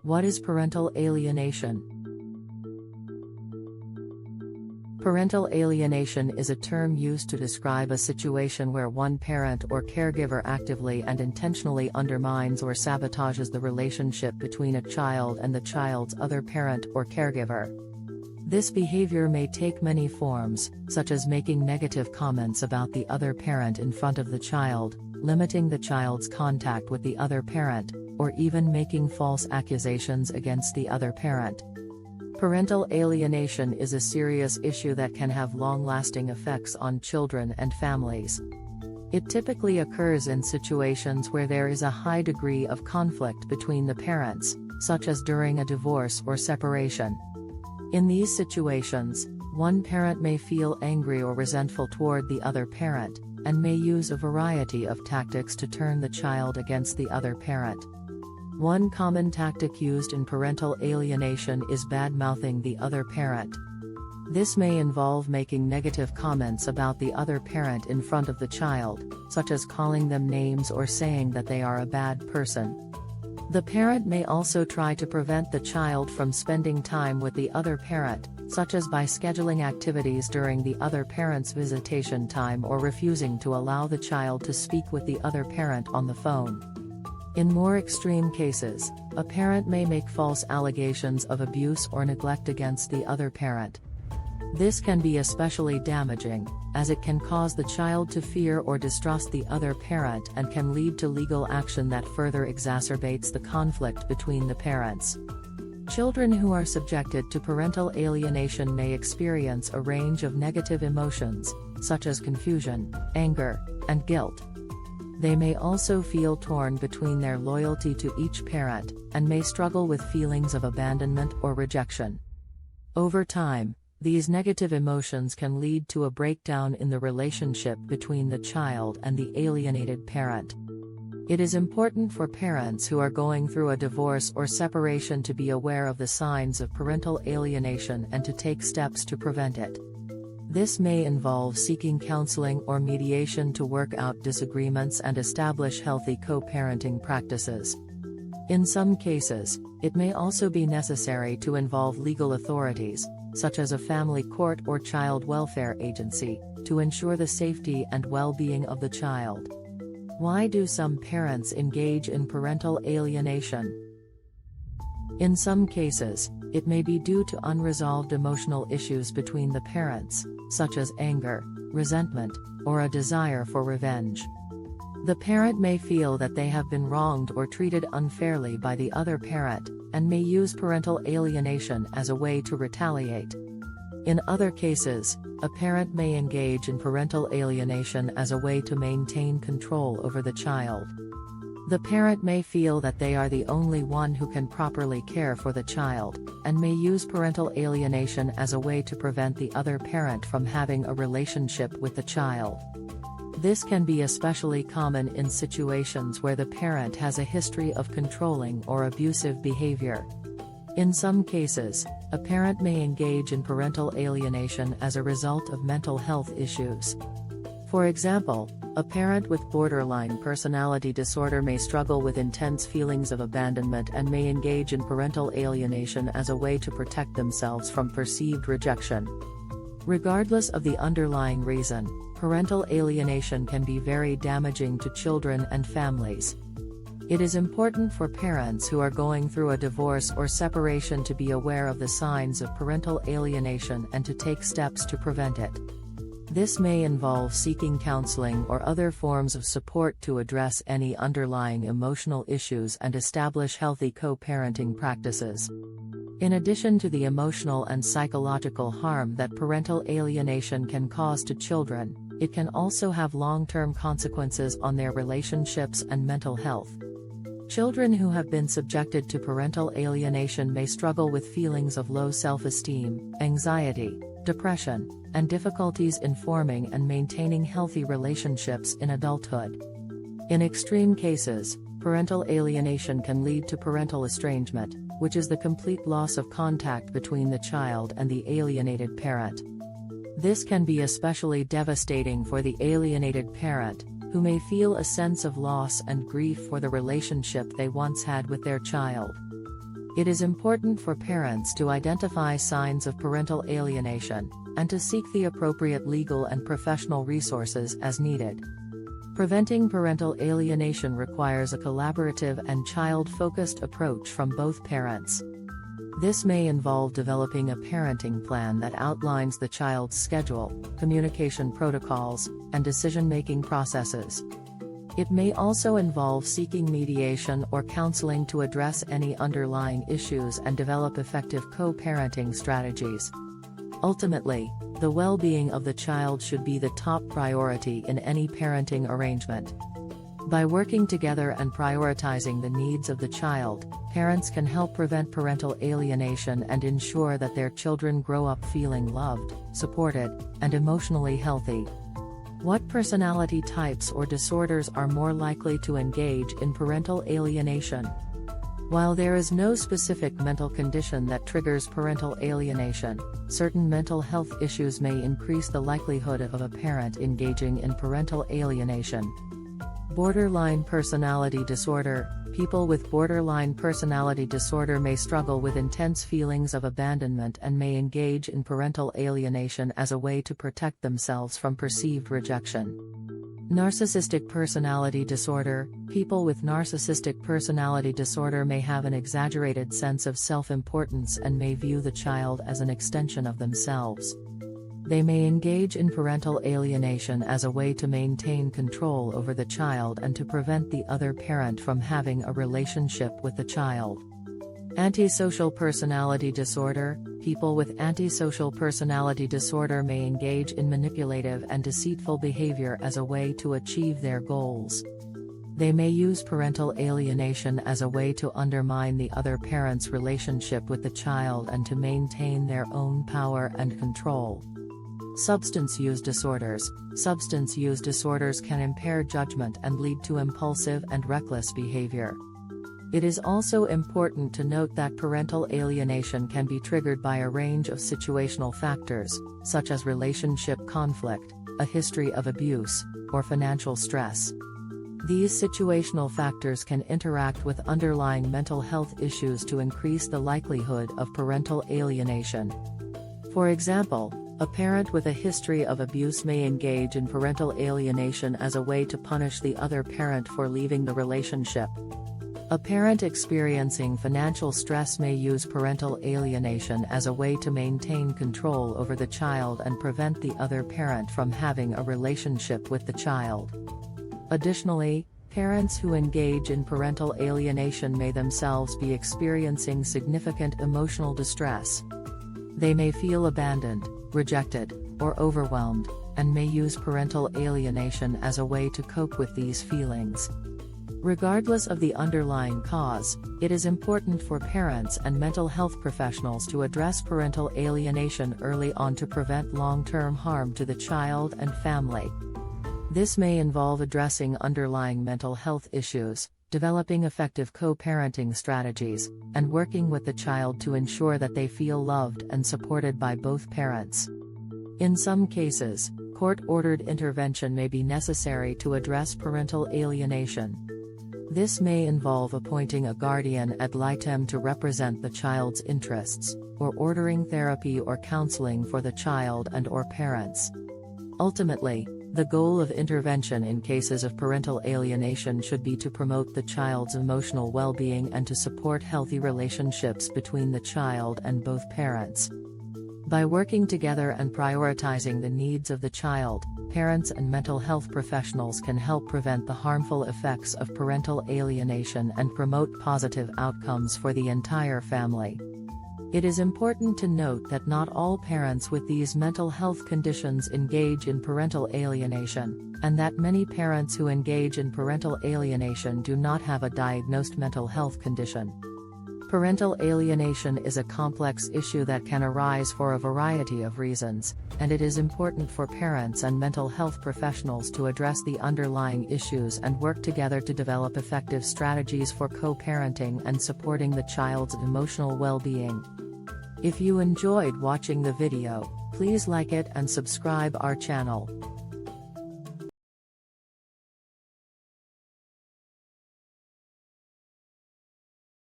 What is parental alienation? Parental alienation is a term used to describe a situation where one parent or caregiver actively and intentionally undermines or sabotages the relationship between a child and the child's other parent or caregiver. This behavior may take many forms, such as making negative comments about the other parent in front of the child, limiting the child's contact with the other parent, or even making false accusations against the other parent. Parental alienation is a serious issue that can have long-lasting effects on children and families. It typically occurs in situations where there is a high degree of conflict between the parents, such as during a divorce or separation. In these situations, one parent may feel angry or resentful toward the other parent, and may use a variety of tactics to turn the child against the other parent. One common tactic used in parental alienation is bad-mouthing the other parent. This may involve making negative comments about the other parent in front of the child, such as calling them names or saying that they are a bad person. The parent may also try to prevent the child from spending time with the other parent, such as by scheduling activities during the other parent's visitation time or refusing to allow the child to speak with the other parent on the phone. In more extreme cases, a parent may make false allegations of abuse or neglect against the other parent. This can be especially damaging, as it can cause the child to fear or distrust the other parent and can lead to legal action that further exacerbates the conflict between the parents. Children who are subjected to parental alienation may experience a range of negative emotions, such as confusion, anger, and guilt. They may also feel torn between their loyalty to each parent, and may struggle with feelings of abandonment or rejection. Over time, these negative emotions can lead to a breakdown in the relationship between the child and the alienated parent. It is important for parents who are going through a divorce or separation to be aware of the signs of parental alienation and to take steps to prevent it. This may involve seeking counseling or mediation to work out disagreements and establish healthy co-parenting practices. In some cases, it may also be necessary to involve legal authorities, such as a family court or child welfare agency, to ensure the safety and well-being of the child. Why do some parents engage in parental alienation? In some cases, it may be due to unresolved emotional issues between the parents, such as anger, resentment, or a desire for revenge. The parent may feel that they have been wronged or treated unfairly by the other parent, and may use parental alienation as a way to retaliate. In other cases, a parent may engage in parental alienation as a way to maintain control over the child. The parent may feel that they are the only one who can properly care for the child, and may use parental alienation as a way to prevent the other parent from having a relationship with the child. This can be especially common in situations where the parent has a history of controlling or abusive behavior. In some cases, a parent may engage in parental alienation as a result of mental health issues. For example, a parent with borderline personality disorder may struggle with intense feelings of abandonment and may engage in parental alienation as a way to protect themselves from perceived rejection. Regardless of the underlying reason, parental alienation can be very damaging to children and families. It is important for parents who are going through a divorce or separation to be aware of the signs of parental alienation and to take steps to prevent it. This may involve seeking counseling or other forms of support to address any underlying emotional issues and establish healthy co-parenting practices. In addition to the emotional and psychological harm that parental alienation can cause to children, it can also have long-term consequences on their relationships and mental health. Children who have been subjected to parental alienation may struggle with feelings of low self-esteem, anxiety, depression, and difficulties in forming and maintaining healthy relationships in adulthood. In extreme cases, parental alienation can lead to parental estrangement, which is the complete loss of contact between the child and the alienated parent. This can be especially devastating for the alienated parent, who may feel a sense of loss and grief for the relationship they once had with their child. It is important for parents to identify signs of parental alienation, and to seek the appropriate legal and professional resources as needed. Preventing parental alienation requires a collaborative and child-focused approach from both parents. This may involve developing a parenting plan that outlines the child's schedule, communication protocols, and decision-making processes. It may also involve seeking mediation or counseling to address any underlying issues and develop effective co-parenting strategies. Ultimately, the well-being of the child should be the top priority in any parenting arrangement. By working together and prioritizing the needs of the child, parents can help prevent parental alienation and ensure that their children grow up feeling loved, supported, and emotionally healthy. What personality types or disorders are more likely to engage in parental alienation? While there is no specific mental condition that triggers parental alienation, certain mental health issues may increase the likelihood of a parent engaging in parental alienation. Borderline personality disorder. People with borderline personality disorder may struggle with intense feelings of abandonment and may engage in parental alienation as a way to protect themselves from perceived rejection. Narcissistic personality disorder. People with narcissistic personality disorder may have an exaggerated sense of self-importance and may view the child as an extension of themselves. They may engage in parental alienation as a way to maintain control over the child and to prevent the other parent from having a relationship with the child. Antisocial personality disorder. People with antisocial personality disorder may engage in manipulative and deceitful behavior as a way to achieve their goals. They may use parental alienation as a way to undermine the other parent's relationship with the child and to maintain their own power and control. Substance use disorders. Substance use disorders can impair judgment and lead to impulsive and reckless behavior. It is also important to note that parental alienation can be triggered by a range of situational factors, such as relationship conflict, a history of abuse, or financial stress. These situational factors can interact with underlying mental health issues to increase the likelihood of parental alienation. For example, a parent with a history of abuse may engage in parental alienation as a way to punish the other parent for leaving the relationship. A parent experiencing financial stress may use parental alienation as a way to maintain control over the child and prevent the other parent from having a relationship with the child. Additionally, parents who engage in parental alienation may themselves be experiencing significant emotional distress. They may feel abandoned, rejected, or overwhelmed, and may use parental alienation as a way to cope with these feelings. Regardless of the underlying cause, it is important for parents and mental health professionals to address parental alienation early on to prevent long-term harm to the child and family. This may involve addressing underlying mental health issues, developing effective co-parenting strategies, and working with the child to ensure that they feel loved and supported by both parents. In some cases, court-ordered intervention may be necessary to address parental alienation. This may involve appointing a guardian ad litem to represent the child's interests, or ordering therapy or counseling for the child and/or parents. Ultimately, the goal of intervention in cases of parental alienation should be to promote the child's emotional well-being and to support healthy relationships between the child and both parents. By working together and prioritizing the needs of the child, parents and mental health professionals can help prevent the harmful effects of parental alienation and promote positive outcomes for the entire family. It is important to note that not all parents with these mental health conditions engage in parental alienation, and that many parents who engage in parental alienation do not have a diagnosed mental health condition. Parental alienation is a complex issue that can arise for a variety of reasons, and it is important for parents and mental health professionals to address the underlying issues and work together to develop effective strategies for co-parenting and supporting the child's emotional well-being. If you enjoyed watching the video, please like it and subscribe our channel.